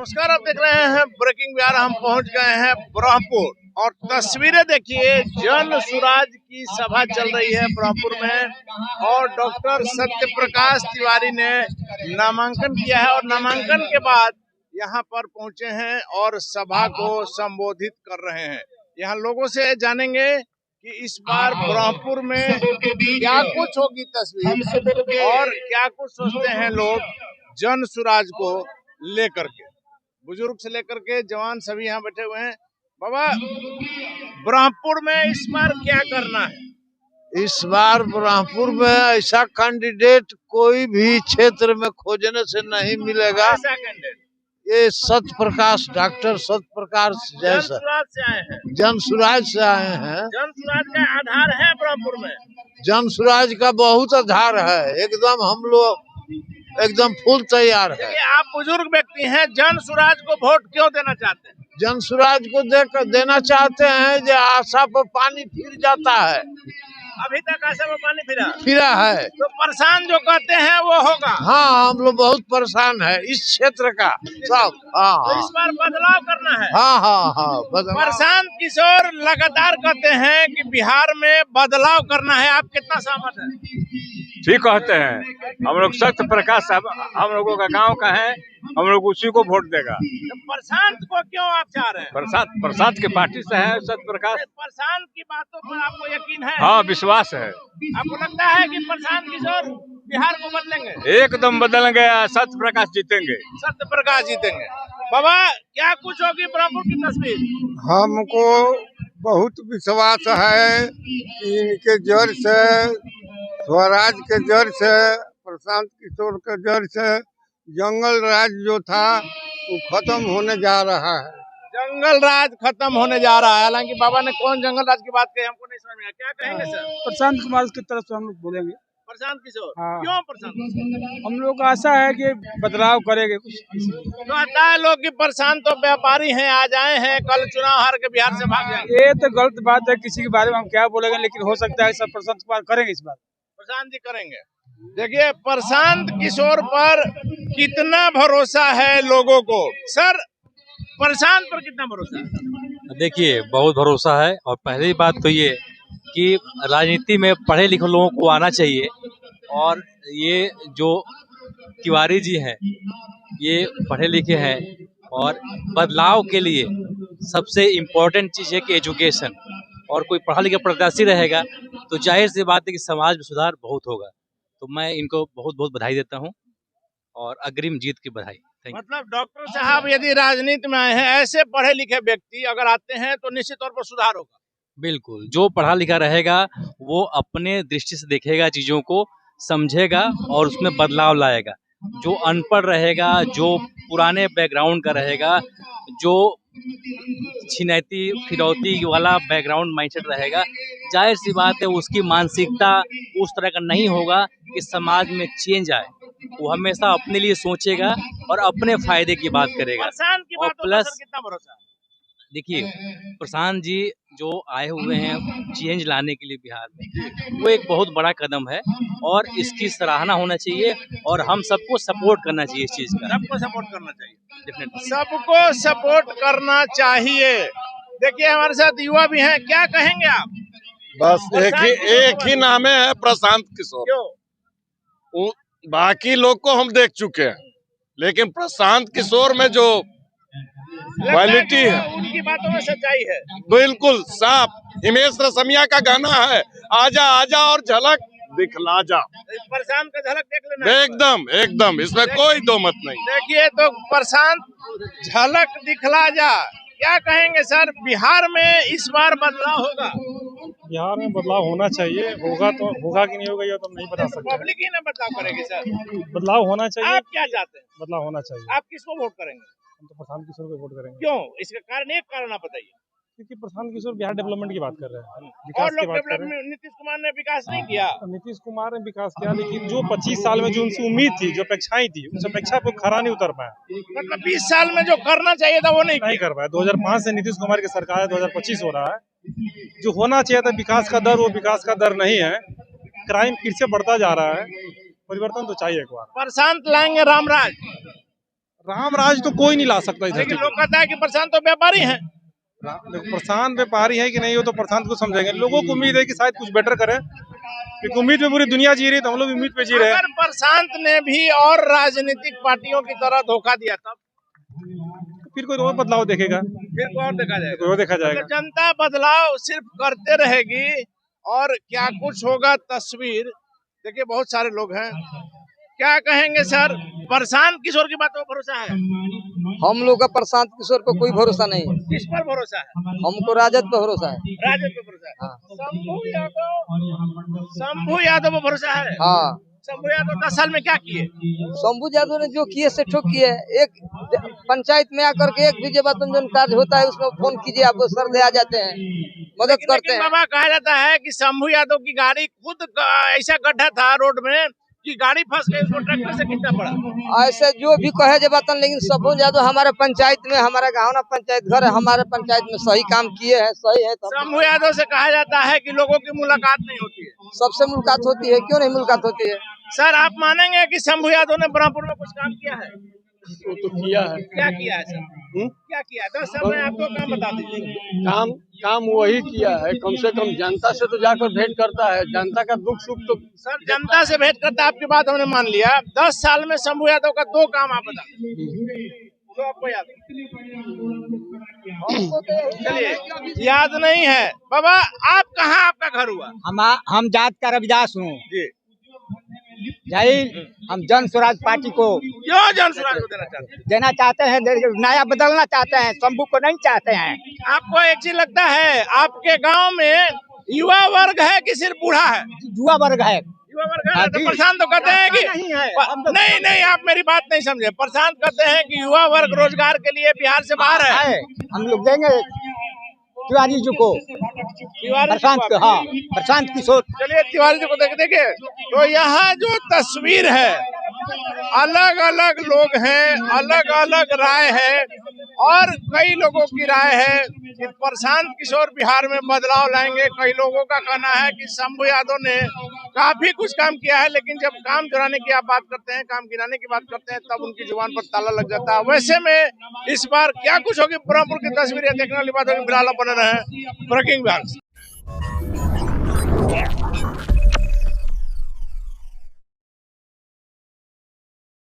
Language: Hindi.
नमस्कार, आप देख रहे हैं ब्रेकिंग बिहार। हम पहुंच गए हैं ब्रह्मपुर और तस्वीरें देखिए। जन सुराज की सभा चल रही है ब्रह्मपुर में और डॉक्टर सत्य प्रकाश तिवारी ने नामांकन किया है और नामांकन के बाद यहां पर पहुंचे हैं और सभा को संबोधित कर रहे हैं। यहां लोगों से जानेंगे कि इस बार ब्रह्मपुर में क्या कुछ होगी तस्वीर और क्या कुछ सोचते हैं लोग जन सुराज को लेकर के। बुजुर्ग से लेकर के जवान सभी यहाँ बैठे हुए हैं। बाबा, ब्रह्मपुर में इस बार क्या करना है? इस बार ब्रह्मपुर में ऐसा कैंडिडेट कोई भी क्षेत्र में खोजने से नहीं मिलेगा। ऐसा कैंडिडेट ये सत्य प्रकाश, डॉक्टर सत्य प्रकाश जैसा जनसुराज से आए हैं। जनसुराज से आए हैं। जनसुराज का आधार है ब्रह्मपुर में। जनसुराज का बहुत आधार है। एकदम हम लोग एकदम फुल तैयार है। देखिए, आप बुजुर्ग व्यक्ति हैं, जनसुराज को वोट क्यों देना चाहते हैं? जनसुराज को देना चाहते हैं जो आशा पर पानी फिर जाता है। अभी तक आशा में पानी फिरा है तो परेशान जो कहते हैं वो होगा। हाँ, हम लोग बहुत परेशान है इस क्षेत्र का सब। हाँ तो इस बार बदलाव करना है। हाँ प्रशांत किशोर लगातार कहते हैं कि बिहार में बदलाव करना है। आप कितना सहमत हैं? ठीक कहते हैं। हम लोग सत्य प्रकाश साहब हम लोगों का गांव का है, हम लोग उसी को वोट देगा। तो प्रशांत को क्यों आप चाह रहे हैं? प्रसाद के पार्टी से है सत्य प्रकाश। प्रशांत की बातों पर आपको यकीन है? हाँ, विश्वास है। आपको लगता है कि प्रशांत किशोर बिहार को बदलेंगे? एकदम बदलेंगे। सत्य प्रकाश जीतेंगे। सत्य प्रकाश जीतेंगे। बाबा, क्या कुछ होगी ब्रह्मपुर की तस्वीर? हमको बहुत विश्वास है कि इनके जड़ से, स्वराज के जड़ से, प्रशांत किशोर के जड़ से जंगल राज जो था वो खत्म होने जा रहा है। जंगल राज खत्म होने जा रहा है। हालांकि बाबा ने कौन जंगल राज की बात कही हमको नहीं समझ में आया। क्या कहेंगे सर? प्रशांत कुमार की तरफ से हम लोग बोलेंगे। प्रशांत किशोर। हाँ। क्यों प्रशांत? हम लोग को आशा है कि बदलाव करेंगे कुछ। कहता है लोग कि प्रशांत तो व्यापारी हैं, आज आए हैं, कल चुनाव हार के बिहार से भाग जाएंगे। ये तो गलत बात है, किसी के बारे में हम क्या बोलेंगे, लेकिन हो सकता है सब प्रशांत कुमार करेंगे इस बार। प्रशांत जी करेंगे। देखिए, प्रशांत किशोर पर कितना भरोसा है लोगों को। सर, प्रशांत पर कितना भरोसा है? देखिए, बहुत भरोसा है। और पहली बात तो ये कि राजनीति में पढ़े लिखे लोगों को आना चाहिए। और ये जो तिवारी जी हैं, ये पढ़े लिखे हैं और बदलाव के लिए सबसे इम्पोर्टेंट चीज़ है कि एजुकेशन। और कोई पढ़ा लिखा प्रत्याशी रहेगा तो जाहिर सी बात है कि समाज में सुधार बहुत होगा। तो मैं इनको बहुत बहुत बधाई देता हूँ और अग्रिम जीत की बधाई। मतलब डॉक्टर साहब यदि राजनीति में आए हैं, ऐसे पढ़े लिखे व्यक्ति अगर आते हैं तो निश्चित तौर पर सुधार होगा। बिल्कुल, जो पढ़ा लिखा रहेगा वो अपने दृष्टि से देखेगा, चीज़ों को समझेगा और उसमें बदलाव लाएगा। जो अनपढ़ रहेगा, जो पुराने बैकग्राउंड का रहेगा, जो छिनैती फिरौती वाला बैकग्राउंड माइंडसेट रहेगा, जाहिर सी बात है उसकी मानसिकता उस तरह का नहीं होगा कि समाज में चेंज आए। वो हमेशा अपने लिए सोचेगा और अपने फायदे की बात करेगा। प्रशांत की और बातों पर प्लस सर कितना भरोसा है? देखिए, प्रशांत जी जो आए हुए हैं चेंज लाने के लिए बिहार में, वो एक बहुत बड़ा कदम है और इसकी सराहना होना चाहिए और हम सबको सपोर्ट करना चाहिए इस चीज़ का। सबको सपोर्ट करना चाहिए। डेफिनेटली सबको सपोर्ट करना चाहिए। देखिए, हमारे साथ युवा भी हैं, क्या कहेंगे आप? बस एक ही नाम है प्रशांत किशोर। क्यों? बाकी लोग को हम देख चुके हैं, लेकिन प्रशांत किशोर में जो क्वालिटी है, उनकी बातों में सच्चाई है। बिल्कुल साफ। हिमेश रेशमिया का गाना है, आजा आजा और झलक दिखला जा। प्रशांत का झलक देख लेना। एकदम एकदम, इसमें कोई दो मत नहीं। देखिए, तो प्रशांत झलक दिखला जा। क्या कहेंगे सर, बिहार में इस बार बदलाव होगा? बिहार में बदलाव होना चाहिए। होगा तो होगा कि नहीं होगा ये तो हम नहीं बता सकते। पब्लिक ही ना बदलाव करेगी सर। बदलाव होना चाहिए। आप क्या चाहते हैं? बदलाव होना चाहिए। आप किसको वोट करेंगे? हम तो प्रशांत किशोर को वोट करेंगे। क्यों? इसका कारण, एक कारण आप बताइए। क्योंकि प्रशांत किशोर बिहार डेवलपमेंट की बात कर रहे हैं, और विकास की लोग बात कर रहे हैं। डेवलपमेंट, नीतीश कुमार ने विकास नहीं किया। नीतीश कुमार ने विकास किया, लेकिन जो 25 साल में जो उनसे उम्मीद थी, जो अपेक्षाएं थी, उस अपेक्षा पर खरा नहीं उतर पाया। मतलब 20 साल में जो करना चाहिए था वो नहीं कर पाया। 2005 से नीतीश कुमार की सरकार है, 2025 हो रहा है। जो होना चाहिए था विकास का दर, वो विकास का दर नहीं है। क्राइम फिर से बढ़ता जा रहा है। परिवर्तन तो चाहिए एक बार। प्रशांत लाएंगे रामराज। राम राज तो कोई नहीं ला सकता इस लेकिन धरती लोग कहता है कि प्रशांत तो व्यापारी हैं। पे। प्रशांत व्यापारी है कि नहीं, वो तो प्रशांत को समझेंगे। लोगों को उम्मीद है कि शायद कुछ बेटर करे, क्योंकि उम्मीद पे पूरी दुनिया जी रही है, तो हम लोग भी उम्मीद पे जी रहे हैं। अगर प्रशांत ने भी और राजनीतिक पार्टियों की तरह धोखा दिया तब फिर कोई और बदलाव देखेगा, फिर को और देखा जाएगा। कोई और देखा जाएगा। तो जनता बदलाव सिर्फ करते रहेगी और क्या कुछ होगा तस्वीर देखिए। बहुत सारे लोग हैं, क्या कहेंगे सर? प्रशांत किशोर की बातों पर भरोसा है? हम लोग का प्रशांत किशोर पर कोई भरोसा नहीं है। किस पर भरोसा है? हमको राजद पर भरोसा है। राजद पे भरोसा है। हाँ। शंभू यादव पर भरोसा है। हाँ, शंभू यादव 10 साल में क्या किए? शंभू यादव ने जो किए से ठोक किए। एक पंचायत में आकर के एक भी जब कार्य होता है उसमें फोन कीजिए, आपको सर दे आ जाते हैं, मदद करते हैं। बाबा कहा जाता है कि शंभू यादव की गाड़ी खुद ऐसा गड्ढा था रोड में कि गाड़ी फंस गई, उसको ट्रैक्टर से खींचना पड़ा। ऐसे जो भी कहे जब लेकिन शंभू यादव हमारे पंचायत में, हमारा गाँव ना पंचायत घर है, हमारे पंचायत में सही काम किए हैं, सही है। शंभू यादव से कहा जाता है कि लोगों की मुलाकात नहीं होती है। सबसे मुलाकात होती है, क्यों नहीं मुलाकात होती है? सर आप मानेंगे कि शंभू यादव ने ब्रह्मपुर में कुछ काम किया है? वो तो किया है। क्या किया है सर? क्या किया है? 10 साल में आप 2 काम बता दीजिए। काम वही किया है, कम से कम जनता से तो जाकर भेंट करता है, जनता का दुख सुख तो। सर जनता से भेंट करता, आपकी बात हमने मान लिया। 10 साल में शंभू यादव का 2 काम आप बता तो आपको याद चलिए याद नहीं है। बाबा आप कहाँ आपका घर हुआ? हम जात का रविदास हूँ जी। हम जन स्वराज पार्टी को क्यों जन स्वराज को देना चाहते हैं? नया बदलना चाहते हैं, शंभू को नहीं चाहते हैं। आपको एक चीज लगता है, आपके गांव में युवा वर्ग है कि सिर्फ बूढ़ा है? युवा वर्ग है। युवा वर्ग है। तो प्रशांत तो कहते हैं कि नहीं आप मेरी बात नहीं समझे। प्रशांत कहते हैं कि युवा वर्ग रोजगार के लिए बिहार से बाहर है। हम लोग देंगे तिवारी जी को, प्रशांत को। हाँ, प्रशांत किशोर। चलिए तिवारी जी को देखिए। तो यहाँ जो तस्वीर है, अलग अलग लोग हैं, अलग अलग राय है और कई लोगों की राय है कि प्रशांत किशोर बिहार में बदलाव लाएंगे। कई लोगों का कहना है कि शंभू यादव ने काफी कुछ काम किया है, लेकिन जब काम चुराने की आप बात करते हैं, काम गिराने की बात करते हैं, तब उनकी जुबान पर ताला लग जाता है। वैसे में इस बार क्या कुछ होगी ब्रह्मपुर की तस्वीरें देखने वाली बात होगी। फिलहाल बने रहे ब्रेकिंग बिहार।